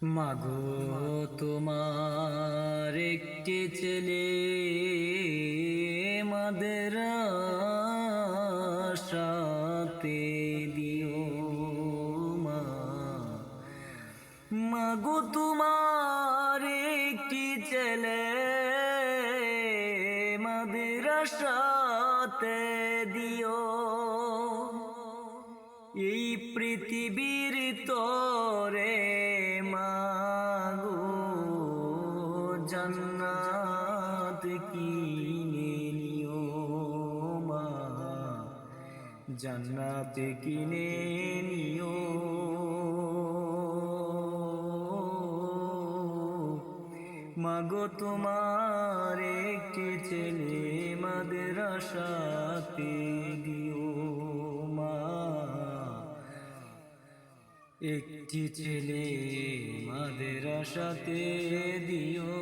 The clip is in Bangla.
মাগো তোমার একটি ছেলে মাদ্রাসাতে দিও মা। মাগো তোমার একটি ছেলে মাদ্রাসাতে দিও। এই পৃথিবীর তরে মাগো জান্নাত কিনে নিও মা, জান্নাত কিনে নিও। মাগো তোমার একটি ছেলে মাদ্রাসাতে দিও মা, একটি ছেলে মাদ্রাসাতে দিও।